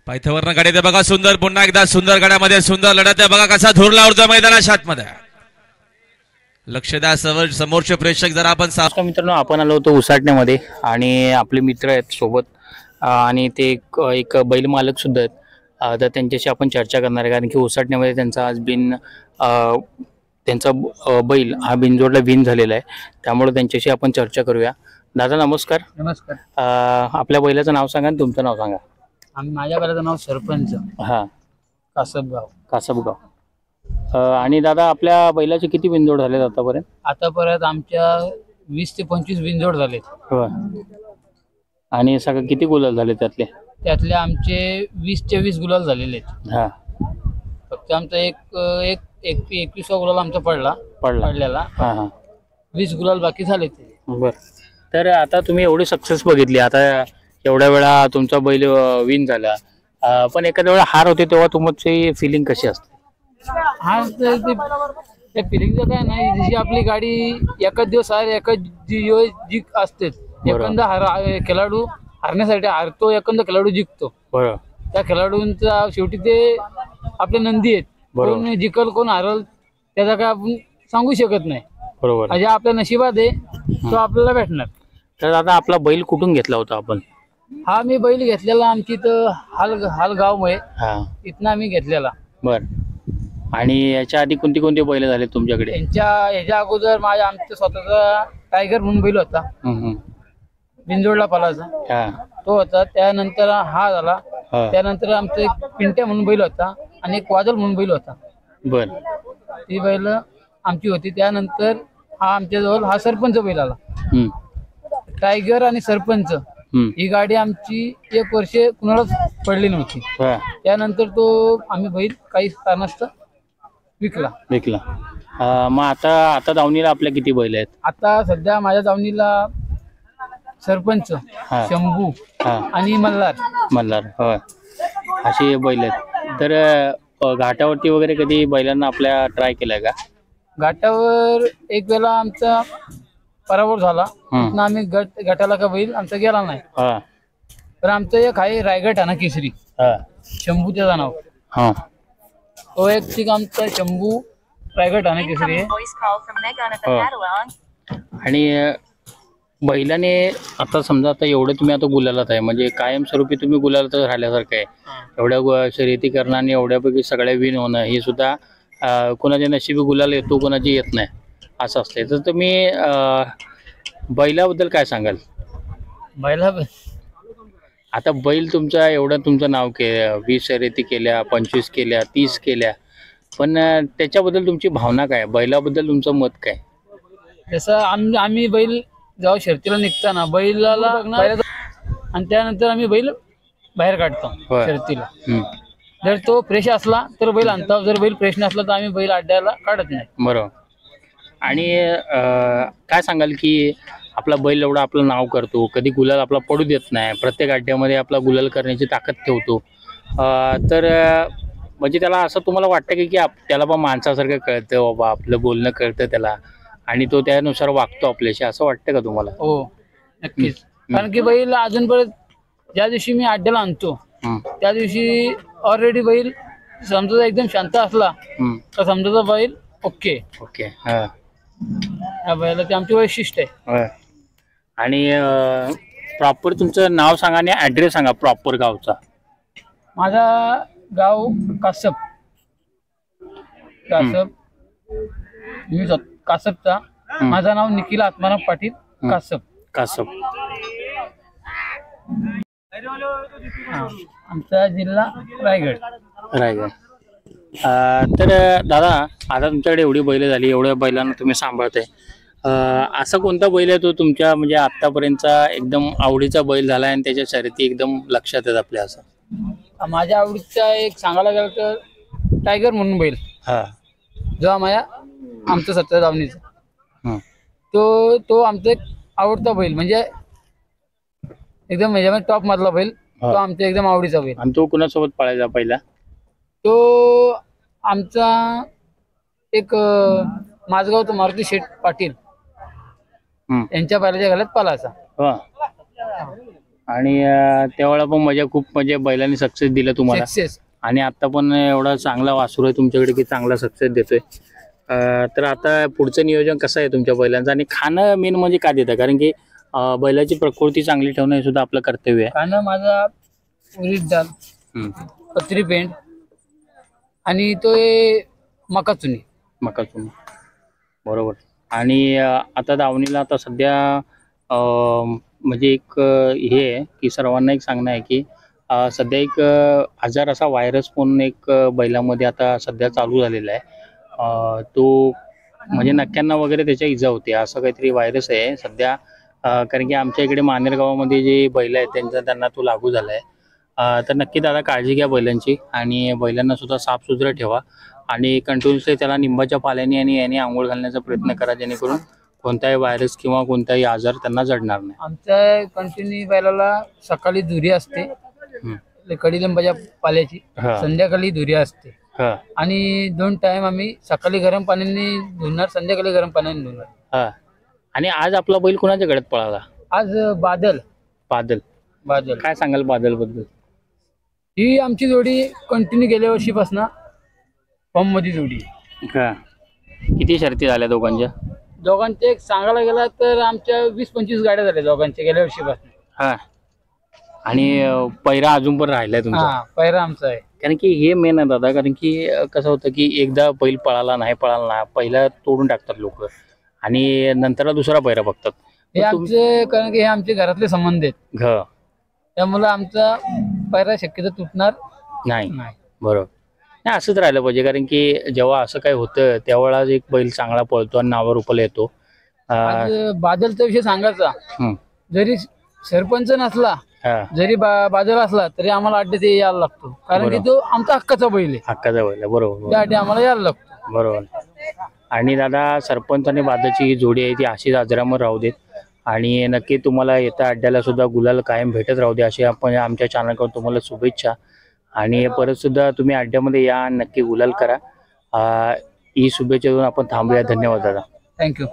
पायथ्यावरनं गाडी ते बघा सुंदर, पुन्हा एकदा सुंदर गाड्यामध्ये सुंदर लढत आहे बघा कसा धुरला उडतो मैदानाच्या आतमध्ये. लक्ष द्या समोरचे प्रेक्षक जरा आपण मित्रांनो आपण आलो होतो उसाटण्यामध्ये आणि आपले मित्र आहेत सोबत आणि ते एक बैल मालक सुद्धा आहेत. तर त्यांच्याशी आपण चर्चा करणार आहे कारण की उसाटण्यामध्ये त्यांचा आज त्यांचा बैल हा बिनजोडला विन झालेला आहे. त्यामुळे त्यांच्याशी आपण चर्चा करूया. दादा नमस्कार. नमस्कार. आपल्या बैलाचं नाव सांगा आणि तुमचं नाव सांगा. माझ्या बैलाचं नाव सरपंच. हा, कासबगाव. आणि दादा आपल्या बैलाचे किती बिनजोड झालेत आतापर्यंत? आतापर्यंत आमच्या 20 ते 25 बिनजोड झालेत. हो. आणि सगळं किती गुलाल झाले त्यातले आमचे 20 ते 20 गुलाल झालेले आहेत. हा, फक्त आमचा एक 21वा गुलाल आमचा पडलेला. हा हा, 20 गुलाल बाकी झाले. बर. तर आता तुम्ही एवढी सक्सेस बघितली, आता एवढ्या वेळा तुमचा बैल विन झाला, पण एखाद्या वेळा हार होते तेव्हा तुमची फिलिंग कशी असते? हा, त्या फिलिंगचं काय नाही. जशी आपली गाडी एकाच दिवस हार एकाच जिंक असते. एखादा खेळाडू हारण्यासाठी हारतो, एखादा खेळाडू जिंकतो. बरोबर. त्या खेळाडूंचा शेवटी ते आपले नंदी आहेत. कोण जिंकल कोण हारल त्याचा काय आपण सांगू शकत नाही. बरोबर. म्हणजे आपल्या नशिबात आहे तो आपल्याला भेटणार. तर आता आपला बैल कुठून घेतला होता आपण? हा, मी बैल घेतलेला आमची इथं हाल गाव आहे. हा, इथनं आम्ही घेतलेला. बर. आणि याच्या आधी कोणती कोणती बैल झाले तुमच्याकडे? ह्याच्या अगोदर आमचा स्वतःचा टायगर म्हणून बैल होता, बिनजोडला पालाचा. तो होता. त्यानंतर हा झाला. त्यानंतर आमचा एक पिंट्या म्हणून बैल होता आणि एक वादळ म्हणून बैल होता. बर. ती बैल आमची होती. त्यानंतर हा आमच्याजवळ हा सरपंच बैल आला. टायगर आणि सरपंच ही गाडी आमची 1 वर्ष कुणालाच पडली नव्हती. त्यानंतर तो आम्ही बैल काही कारणास्तव विकला. मग आता दावणीला आपल्या किती बैल आहेत? आता सध्या माझ्या दावणीला सरपंच, शंभू आणि मल्हार होय, अशी बैल आहेत. तर घाटावरती वगैरे कधी बैलांना आपल्या ट्राय केलाय का? घाटावर एक वेळा आमचा पराभव झाला. आम्ही गटाला का बैल आमचा गेला नाही. तर आमचं एक आहे रायगड ठाणा केसरी, शंभू त्याचं नाव. तो एक ठीक आमचा शंभू रायगड ठाणा केसरी आहे. आणि बैलाने आता समजा आता एवढं तुम्ही आता गुलालात आहे, म्हणजे कायमस्वरूपी तुम्ही गुलालात राहिल्यासारखं आहे. एवढ्या शर्यती करणं आणि एवढ्यापैकी सगळ्या विन होणं हे सुद्धा कोणाच्या नशिबी गुलाल येतो, कोणाची येत नाही असं असते. तर तुम्ही बैलाबद्दल काय सांगाल? आता बैल तुमचा एवढं तुमचं नाव 20 शर्यती केल्या, 25 केल्या, 30 केल्या, पण त्याच्याबद्दल तुमची भावना काय? बैलाबद्दल तुमचं मत काय? जसं आम्ही बैल जेव्हा शर्यतीला निघताना बैलाला आणि त्यानंतर आम्ही बैल बाहेर काढतो शर्यतीला. जर तो फ्रेश असला तर बैल आणतो, जर बैल फ्रेश नसला तर आम्ही बैल अड्ड्याला काढत नाही. बरोबर. आणि काय सांगाल की आपला बैल एवढा आपलं नाव करतो, कधी गुलाल आपला पडू देत नाही, प्रत्येक अड्ड्यामध्ये आपला गुलाल करण्याची ताकद ठेवतो, तर म्हणजे त्याला असं तुम्हाला वाटतं की त्याला पण माणसासारखं कळतं, बाबा आपलं बोलणं कळतं त्याला आणि तो त्यानुसार वागतो आपल्याशी, असं वाटतं का तुम्हाला? हो, नक्कीच. कारण की बैल अजूनपर्यंत ज्या दिवशी मी अड्ड्याला आणतो त्या दिवशी ऑलरेडी बैल समजा एकदम शांत असला तर समजा बैल ओके. या बैला ते आमची वैशिष्ट्य आहे. आणि प्रॉपर तुमचं नाव सांगा आणि ऍड्रेस सांगा प्रॉपर गावचा. माझा गाव कासब. मी कासबचा. माझं नाव निखिल आत्माराम पाटील कासब. आमचा जिल्हा रायगड. तर दादा आता तुमच्याकडे एवढी बैल झाली, एवढ्या बैलांना तुम्ही सांभाळताय, असा कोणता बैल आहे तो तुमच्या म्हणजे आतापर्यंतचा एकदम आवडीचा बैल झाला आणि त्याच्या शर्यती एकदम लक्षात आहेत आपल्या? असं माझ्या आवडीचा एक सांगायला गेलं तर टायगर म्हणून बैल, जो आमचा सत्ता दावणीचा, तो आमचा एक आवडता बैल, म्हणजे एकदम टॉप मधला बैल, तो आमचा एकदम आवडीचा बैल. आणि तो कुणासोबत पळायचा पहिला? तो आमचा एक माझगावचा मारुती शेठ पाटील यांच्या बैलाच्या घालात पालाचा. आणि त्यावेळेला पण मजा खूप म्हणजे बैलांनी सक्सेस दिलं तुम्हाला सक्सेस. आणि आता पण एवढा चांगला वासरू आहे तुमच्याकडे की चांगला सक्सेस देतोय. तर आता पुढचं नियोजन कसं आहे तुमच्या बैलांचं आणि खाणं मेन म्हणजे का देतं कारण की बैलाची प्रकृती चांगली ठेवणं हे सुद्धा आपलं कर्तव्य आहे. खाणं माझा उडीद डाळ, पत्री पेंड आणि तो मका चुनी. मका चुनी बरोबर. आणि आता दावणीला आता सध्या म्हणजे एक हे आहे की सर्वांना एक सांगणं आहे की सध्या एक आजार असा व्हायरस म्हणून एक बैलामध्ये आता सध्या चालू झालेला आहे. तो म्हणजे नक्क्यांना वगैरे त्याच्या इजा होते असं काहीतरी व्हायरस आहे सध्या. कारण की आमच्या इकडे मानेर गावामध्ये जे बैल आहेत त्यांना तो लागू झाला आहे. तर नक्की दादा काळजी घ्या बैलांची आणि बैलांना सुद्धा साफसुथरं ठेवा आणि कंटिन्युअसली त्याला निंबाच्या पाल्याने आणि याने आंघोळ घालण्याचा प्रयत्न करा जेणेकरून कोणताही व्हायरस किंवा कोणताही आजार त्यांना जडणार नाही. आमच्या कंटिन्यू बैलाला सकाळी धुरी असते कडीलिंबाच्या पाल्याची, संध्याकाळी धुरी असते आणि 2 टाइम आम्ही सकाळी गरम पाण्याने धुणार, संध्याकाळी गरम पाण्याने धुणार. आणि आज आपला बैल कोणाच्या गळ्यात पळाला? आज बादल. बादल. बादल काय सांगाल बादल बद्दल? ही आमची जोडी कंटिन्यू गेल्या वर्षीपासून फॉर्म मध्ये जोडी. किती शर्ती झाल्या दोघांच्या? दोघांचे एक सांगायला गेला तर आमच्या 20-25 गाड्या झाल्या दोघांच्या गेल्या वर्षीपासून. आणि पैरा अजून पण राहिलाय तुमचा? पैरा आमचा आहे. कारण की हे मेन आहे दादा कारण की कसं होतं की एकदा बैल पळाला नाही पहिला तोडून टाकतात लोक आणि नंतर दुसरा पैरा बघतात. हे आमचे कारण की हे आमचे घरातले संबंध आहेत त्यामुळे आमचा पैरा शक्यतो तुटणार नाही. बरोबर. नाही असंच राहिलं पाहिजे कारण की जेव्हा असं काही होतं त्यावेळेला एक बैल चांगला पळतो आणि नावावर रुपला येतो. बादलचा विषय सांगायचा, जरी सरपंच नसला जरी बादल असला तरी आम्हाला अड्ड्यात यायला लागतो कारण की तो आमचा हक्काचा बैल आहे. हक्काचा बैल आहे बरोबर. त्यासाठी आम्हाला यायला लागतो. बरोबर. आणि दादा सरपंच आणि बादलची ही जोडी आहे ती अशीच अजरामर राहू देत आणि नक्की तुम्हाला येत्या अड्ड्याला सुद्धा गुलाल कायम भेटत राहू दे अशी आपण आमच्या चॅनलकडून तुम्हाला शुभेच्छा. आणि परत सुद्धा तुम्ही अड्ड्यामध्ये या नक्की गुलाल करा. ही शुभेच्छा देऊन आपण थांबूया. धन्यवाद दादा. थँक्यू.